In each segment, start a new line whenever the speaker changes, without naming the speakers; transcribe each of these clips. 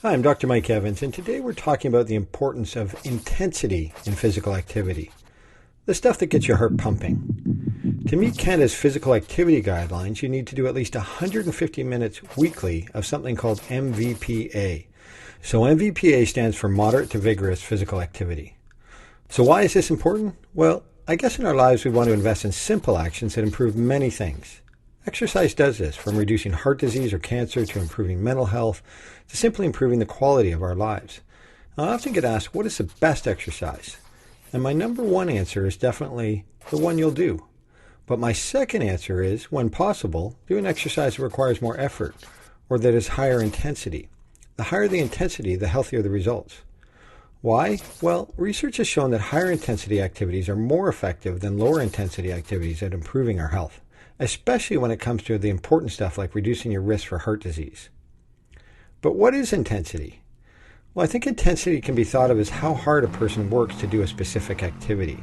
Hi, I'm Dr. Mike Evans, and today we're talking about the importance of intensity in physical activity. The stuff that gets your heart pumping. To meet Canada's physical activity guidelines, you need to do at least 150 minutes weekly of something called MVPA. So MVPA stands for moderate to vigorous physical activity. So why is this important? Well, I guess in our lives we want to invest in simple actions that improve many things. Exercise does this, from reducing heart disease or cancer to improving mental health to simply improving the quality of our lives. Now, I often get asked, what is the best exercise? And my number one answer is definitely the one you'll do. But my second answer is, when possible, do an exercise that requires more effort or that is higher intensity. The higher the intensity, the healthier the results. Why? Well, research has shown that higher intensity activities are more effective than lower intensity activities at improving our health, especially when it comes to the important stuff like reducing your risk for heart disease. But what is intensity? Well, I think intensity can be thought of as how hard a person works to do a specific activity.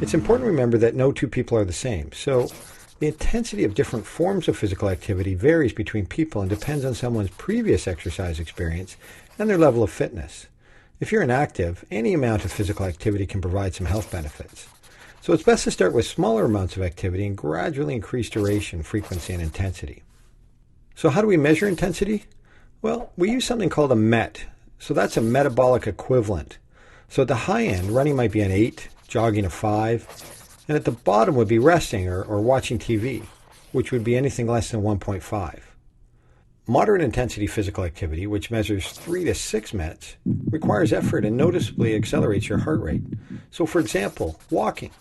It's important to remember that no two people are the same, so the intensity of different forms of physical activity varies between people and depends on someone's previous exercise experience and their level of fitness. If you're inactive, any amount of physical activity can provide some health benefits. So it's best to start with smaller amounts of activity and gradually increase duration, frequency, and intensity. So how do we measure intensity? Well, we use something called a MET. So that's a metabolic equivalent. So at the high end, running might be an 8, jogging a 5, and at the bottom would be resting or watching TV, which would be anything less than 1.5. Moderate intensity physical activity, which measures 3 to 6 METs, requires effort and noticeably accelerates your heart rate. So for example, walking.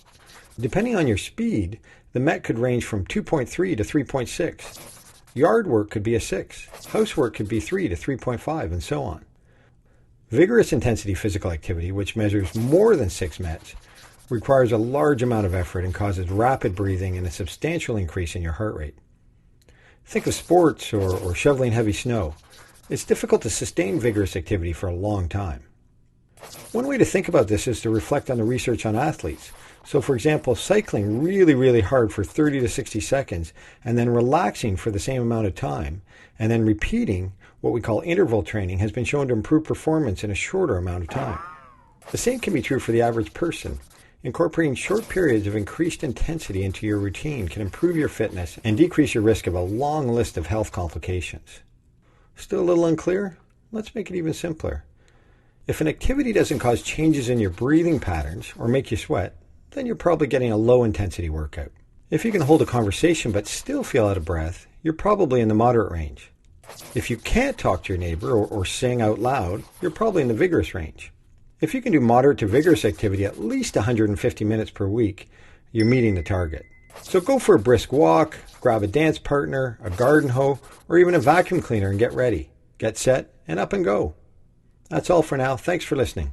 Depending on your speed, the MET could range from 2.3 to 3.6. Yard work could be a 6. Housework could be 3 to 3.5, and so on. Vigorous intensity physical activity, which measures more than 6 METs, requires a large amount of effort and causes rapid breathing and a substantial increase in your heart rate. Think of sports or shoveling heavy snow. It's difficult to sustain vigorous activity for a long time. One way to think about this is to reflect on the research on athletes. So for example, cycling really hard for 30 to 60 seconds and then relaxing for the same amount of time and then repeating what we call interval training has been shown to improve performance in a shorter amount of time. The same can be true for the average person. Incorporating short periods of increased intensity into your routine can improve your fitness and decrease your risk of a long list of health complications. Still a little unclear? Let's make it even simpler. If an activity doesn't cause changes in your breathing patterns or make you sweat, then you're probably getting a low-intensity workout. If you can hold a conversation but still feel out of breath, you're probably in the moderate range. If you can't talk to your neighbor or sing out loud, you're probably in the vigorous range. If you can do moderate to vigorous activity at least 150 minutes per week, you're meeting the target. So go for a brisk walk, grab a dance partner, a garden hoe, or even a vacuum cleaner and get ready. Get set and up and go. That's all for now. Thanks for listening.